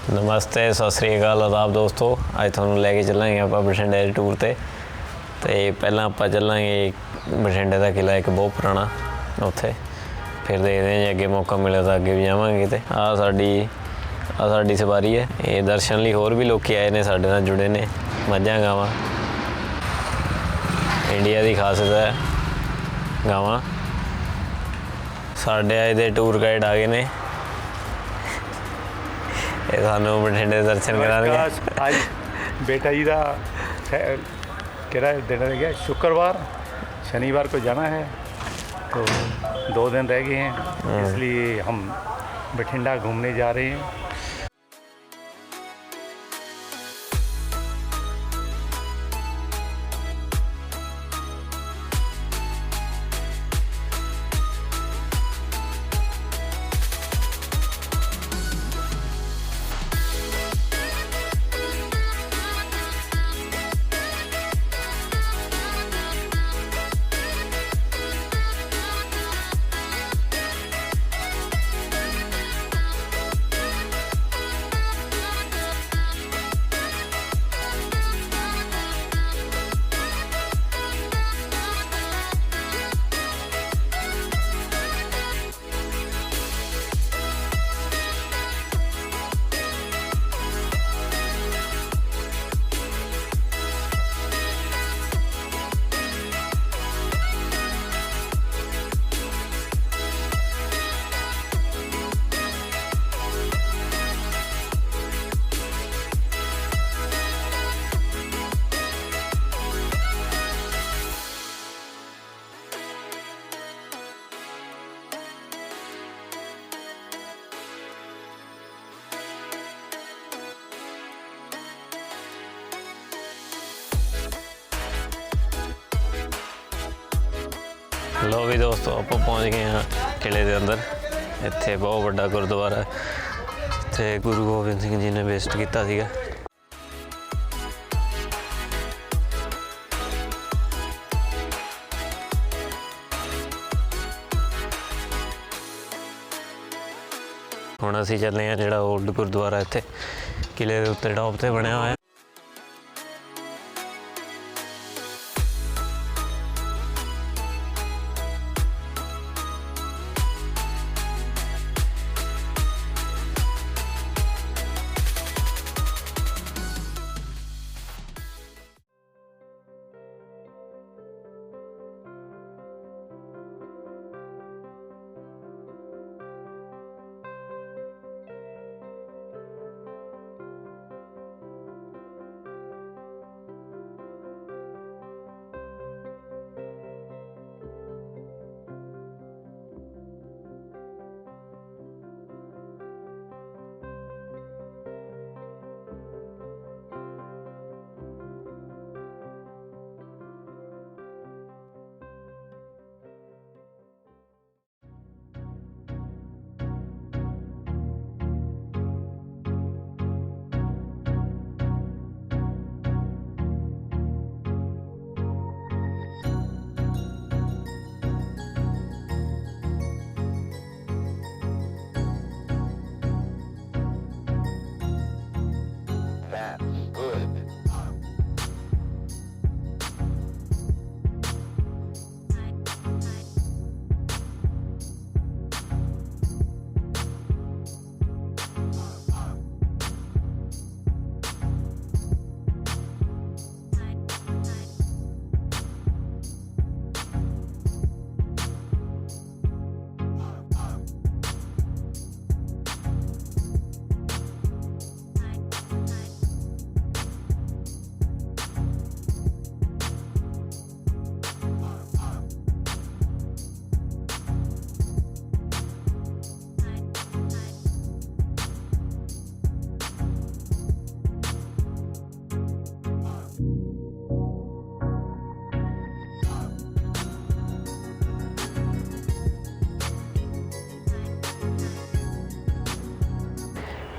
नमस्ते सत श्री अकाल आदाब दोस्तों। अज थोनों लैके चलांगे आप बठिंडे के टूर ते पहला आप चलांगे बठिंडे का किला एक बहुत पुराना उत्थे, फिर देखते हैं अगे मौका मिले तो अगे भी जावांगे। तो साडी सवारी है, ये दर्शन लिए होर भी लोग आए ने साडे नाल जुड़े ने। मझां गावां इंडिया की खासियत है, गावां। साडे अज दे टूर गाइड आ गए ने, ये सानू बठिंडे दर्शन कराएंगे। आज बेटा जी का किरा दिन रह गया, शुक्रवार शनिवार को जाना है, तो 2 दिन रह गए हैं, इसलिए हम बठिंडा घूमने जा रहे हैं। लो भी दोस्तों, आप पहुँच गए हैं किले के अंदर। इत्थे बहुत बड़ा गुरुद्वारा है, इत्थे गुरु गोबिंद सिंह जी ने विजिट किया सीगा। हुण असीं चले हैं जिहड़ा ओल्ड गुरुद्वारा इत्थे किले दे उत्ते टॉप ते बनिया होया।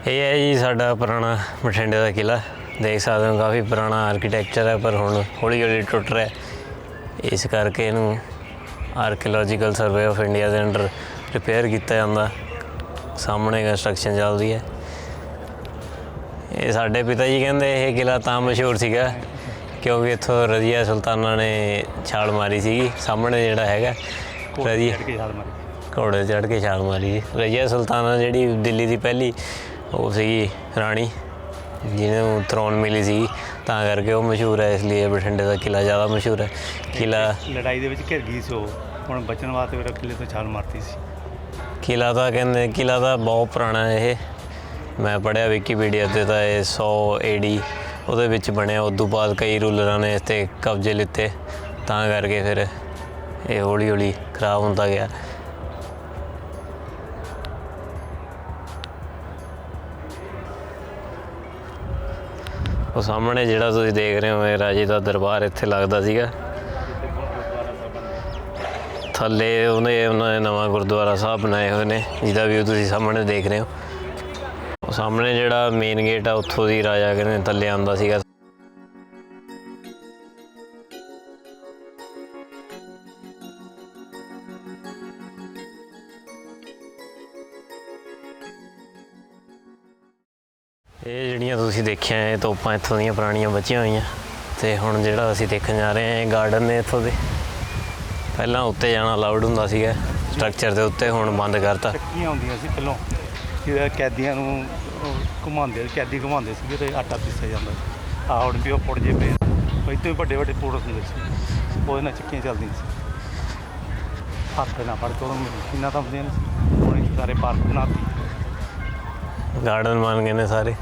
ये है जी साडा पुराना बठिंडे का किला। देख सकते हो काफ़ी पुराना आर्कीटैक्चर है, पर हुण हौली हौली टुट रहा है। इस करके इनू आर्कीलॉजिकल सर्वे ऑफ इंडिया के अंडर रिपेयर किया जाता। सामने कंस्ट्रक्शन चल रही है। ਇਹ ਸਾਡੇ ਪਿਤਾ ਜੀ ਕਹਿੰਦੇ ਇਹ ਕਿਲ੍ਹਾ ਤਾਂ ਮਸ਼ਹੂਰ ਸੀਗਾ ਕਿਉਂਕਿ ਇੱਥੋਂ ਰਜ਼ੀਆ ਸੁਲਤਾਨਾ ਨੇ ਛਾਲ ਮਾਰੀ ਸੀਗੀ। ਸਾਹਮਣੇ ਜਿਹੜਾ ਹੈਗਾ ਰਜ਼ੀਆ ਚੜ੍ਹ ਕੇ ਛਾਲ ਮਾਰੀ। ਘੋੜੇ ਚੜ੍ਹ ਕੇ ਛਾਲ ਮਾਰੀ ਜੀ। ਰਜ਼ੀਆ ਸੁਲਤਾਨਾ ਜਿਹੜੀ ਦਿੱਲੀ ਦੀ ਪਹਿਲੀ ਉਹ ਸੀਗੀ ਰਾਣੀ ਜਿਹਨੂੰ ਥਰੋਨ ਮਿਲੀ ਸੀ, ਤਾਂ ਕਰਕੇ ਉਹ ਮਸ਼ਹੂਰ ਹੈ। ਇਸ ਲਈ ਬਠਿੰਡੇ ਦਾ ਕਿਲ੍ਹਾ ਜ਼ਿਆਦਾ ਮਸ਼ਹੂਰ ਹੈ। ਕਿਲ੍ਹਾ ਲੜਾਈ ਦੇ ਵਿੱਚ ਘਿਰ ਗਈ ਸੀ ਉਹ, ਹੁਣ ਬਚਣ ਵਾਸਤੇ ਫਿਰ ਕਿਲੇ ਤੋਂ ਛਾਲ ਮਾਰਤੀ ਸੀ। ਕਿਲ੍ਹਾ ਤਾਂ ਕਹਿੰਦੇ ਕਿਲ੍ਹਾ ਤਾਂ ਬਹੁਤ ਪੁਰਾਣਾ ਹੈ। ਇਹ ਮੈਂ ਪੜ੍ਹਿਆ ਵਿਕੀਪੀਡੀਆ 'ਤੇ ਤਾਂ ਇਹ 100 AD ਉਹਦੇ ਵਿੱਚ ਬਣਿਆ। ਉਦੋਂ ਬਾਅਦ ਕਈ ਰੂਲਰਾਂ ਨੇ ਇਸ 'ਤੇ ਕਬਜ਼ੇ ਲਿੱਤੇ, ਤਾਂ ਕਰਕੇ ਫਿਰ ਇਹ ਹੌਲੀ ਹੌਲੀ ਖਰਾਬ ਹੁੰਦਾ ਗਿਆ। ਉਹ ਸਾਹਮਣੇ ਜਿਹੜਾ ਤੁਸੀਂ ਦੇਖ ਰਹੇ ਹੋ ਇਹ ਰਾਜੇ ਦਾ ਦਰਬਾਰ ਇੱਥੇ ਲੱਗਦਾ ਸੀਗਾ। ਥੱਲੇ ਉਹਨਾਂ ਨੇ ਨਵਾਂ ਗੁਰਦੁਆਰਾ ਸਾਹਿਬ ਬਣਾਏ ਹੋਏ ਨੇ, ਜਿਹਦਾ ਵੀ ਤੁਸੀਂ ਸਾਹਮਣੇ ਦੇਖ ਰਹੇ ਹੋ। ਉਹ ਸਾਹਮਣੇ ਜਿਹੜਾ ਮੇਨ ਗੇਟ ਆ ਉੱਥੋਂ ਦੀ ਰਾਜਾ ਕਹਿੰਦੇ ਥੱਲੇ ਆਉਂਦਾ ਸੀਗਾ। ਇਹ ਜਿਹੜੀਆਂ ਤੁਸੀਂ ਦੇਖਿਆ ਇਹ ਤੋਪਾਂ ਇੱਥੋਂ ਦੀਆਂ ਪੁਰਾਣੀਆਂ ਬਚੀਆਂ ਹੋਈਆਂ। ਅਤੇ ਹੁਣ ਜਿਹੜਾ ਅਸੀਂ ਦੇਖਣ ਜਾ ਰਹੇ ਹਾਂ ਇਹ ਗਾਰਡਨ ਨੇ ਇੱਥੋਂ ਦੇ। ਪਹਿਲਾਂ ਉੱਤੇ ਜਾਣਾ ਅਲਾਊਡ ਹੁੰਦਾ ਸੀਗਾ ਸਟਰਕਚਰ ਦੇ ਉੱਤੇ, ਹੁਣ ਬੰਦ ਕਰਤਾ। ਚੱਕੀਆਂ ਹੁੰਦੀਆਂ ਸੀ ਪਹਿਲਾਂ, ਜਿਹੜਾ ਕੈਦੀਆਂ ਨੂੰ ਘੁਮਾਉਂਦੇ, ਕੈਦੀ ਘੁਮਾਉਂਦੇ ਸੀਗੇ ਅਤੇ ਆਟਾ ਪੀਸਿਆ ਜਾਂਦਾ ਸੀ। ਆਹ ਹੁਣ ਵੀ ਉਹ ਪੁੜ ਜੇ ਪਏ, ਇੱਥੋਂ ਵੀ ਵੱਡੇ ਵੱਡੇ ਪੁੜ ਹੁੰਦੇ ਸੀ, ਉਹਦੇ ਨਾਲ ਚੱਕੀਆਂ ਚੱਲਦੀਆਂ ਸੀ। ਹੱਥ ਨਾਲ ਫੜ ਕੇ ਉਦੋਂ ਮਸ਼ੀਨਾਂ ਤਾਂ ਹੁੰਦੀਆਂ ਨਹੀਂ ਸੀ। ਹੁਣ ਸਾਰੇ ਪਾਰਕ ਬਣਾਤੀ, ਗਾਰਡਨ ਬਣ ਗਏ ਨੇ ਸਾਰੇ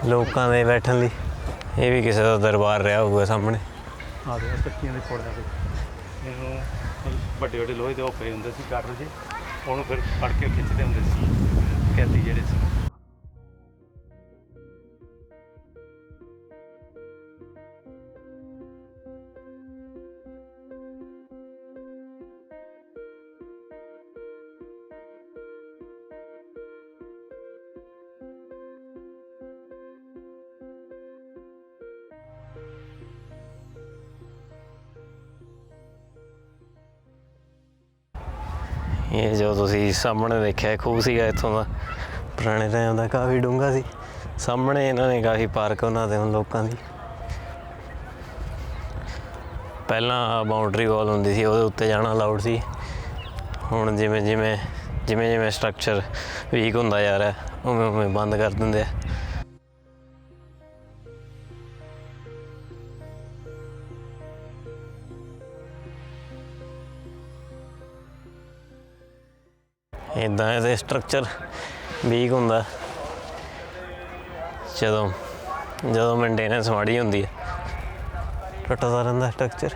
ਲੋਕਾਂ ਦੇ ਬੈਠਣ ਲਈ। ਇਹ ਵੀ ਕਿਸੇ ਦਾ ਦਰਬਾਰ ਰਿਹਾ ਹੋਊਗਾ ਸਾਹਮਣੇ। ਆਹ ਦੇ ਚੱਕੀਆਂ ਦੇ ਪੁੜ ਜਾਂਦੇ, ਇਹਨੂੰ ਵੱਡੇ ਵੱਡੇ ਲੋਹੇ ਦੇ ਉਹ ਪਏ ਹੁੰਦੇ ਸੀ ਗਾਡਰ ਜੇ, ਉਹਨੂੰ ਫਿਰ ਫੜ ਕੇ ਖਿੱਚਦੇ ਹੁੰਦੇ ਸੀ ਕੈਦੀ ਜਿਹੜੇ ਸੀ। ਇਹ ਜੋ ਤੁਸੀਂ ਸਾਹਮਣੇ ਦੇਖਿਆ ਖੂਹ ਸੀਗਾ ਇੱਥੋਂ ਦਾ, ਪੁਰਾਣੇ ਟਾਈਮ ਦਾ, ਕਾਫੀ ਡੂੰਘਾ ਸੀ। ਸਾਹਮਣੇ ਇਹਨਾਂ ਨੇ ਕਾਫੀ ਪਾਰਕ ਬਣਾ ਦਿੱਤੇ ਹੁਣ ਲੋਕਾਂ ਦੀ। ਪਹਿਲਾਂ ਬਾਉਂਡਰੀ ਵਾਲ ਹੁੰਦੀ ਸੀ, ਉਹਦੇ ਉੱਤੇ ਜਾਣਾ ਅਲਾਊਡ ਸੀ। ਹੁਣ ਜਿਵੇਂ ਜਿਵੇਂ ਸਟਰਕਚਰ ਵੀਕ ਹੁੰਦਾ ਜਾ ਰਿਹਾ ਉਵੇਂ ਉਵੇਂ ਬੰਦ ਕਰ ਦਿੰਦੇ ਆ। ਇੱਦਾਂ ਇਹਦੇ ਸਟਰਕਚਰ ਵੀਕ ਹੁੰਦਾ ਜਦੋਂ ਮੇਨਟੇਨੈਂਸ ਮਾੜੀ ਹੁੰਦੀ ਹੈ, ਟੁੱਟਦਾ ਰਹਿੰਦਾ ਸਟਰਕਚਰ।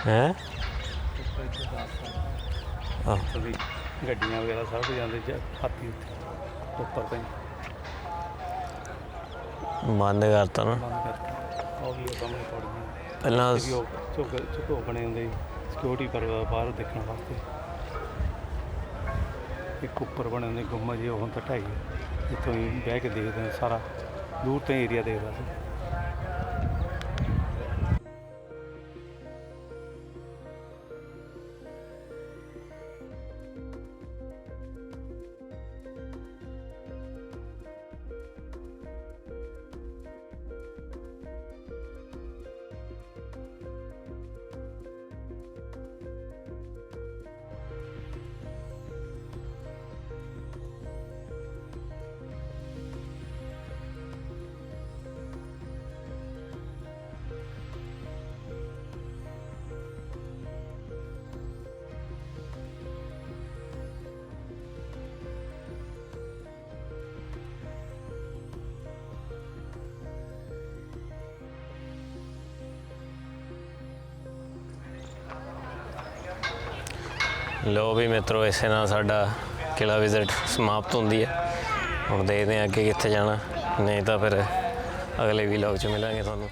ਹੈ ਗੱਡੀਆਂ ਵਗੈਰਾ ਸਭ ਕੁਝ ਜਾਂਦੇ ਹਾਥੀ ਉੱਪਰ ਤੋਂ ਬੰਦ ਕਰਤਾ ਨਾ। ਬੰਦ ਕਰਤਾ। ਉਹ ਵੀ ਉਹ ਸਾਹਮਣੇ ਪੌੜੀਆਂ ਪਹਿਲਾਂ ਉਹ ਝੁੱਕੋ ਬਣੇ ਹੁੰਦੇ ਸਿਕਿਉਰਿਟੀ ਪਰ ਬਾਹਰ ਦੇਖਣ ਵਾਸਤੇ। ਇੱਕ ਉੱਪਰ ਬਣੇ ਹੁੰਦੇ ਗੁੰਮਾ ਜੀ, ਉਹ ਹੁਣ ਤਾਂ ਢਾਈ ਇੱਥੋਂ ਹੀ ਬਹਿ ਕੇ ਦੇਖਦੇ ਸਾਰਾ ਦੂਰ ਤੋਂ ਏਰੀਆ ਦੇਖਦਾ ਸੀ। ਲੋ ਵੀ ਮਿੱਤਰੋ, ਇਸੇ ਨਾਲ ਸਾਡਾ ਕਿਲ੍ਹਾ ਵਿਜ਼ਿਟ ਸਮਾਪਤ ਹੁੰਦੀ ਹੈ। ਹੁਣ ਦੇਖਦੇ ਹਾਂ ਅੱਗੇ ਕਿੱਥੇ ਜਾਣਾ, ਨਹੀਂ ਤਾਂ ਫਿਰ ਅਗਲੇ ਵਲੌਗ 'ਚ ਮਿਲਾਂਗੇ ਤੁਹਾਨੂੰ।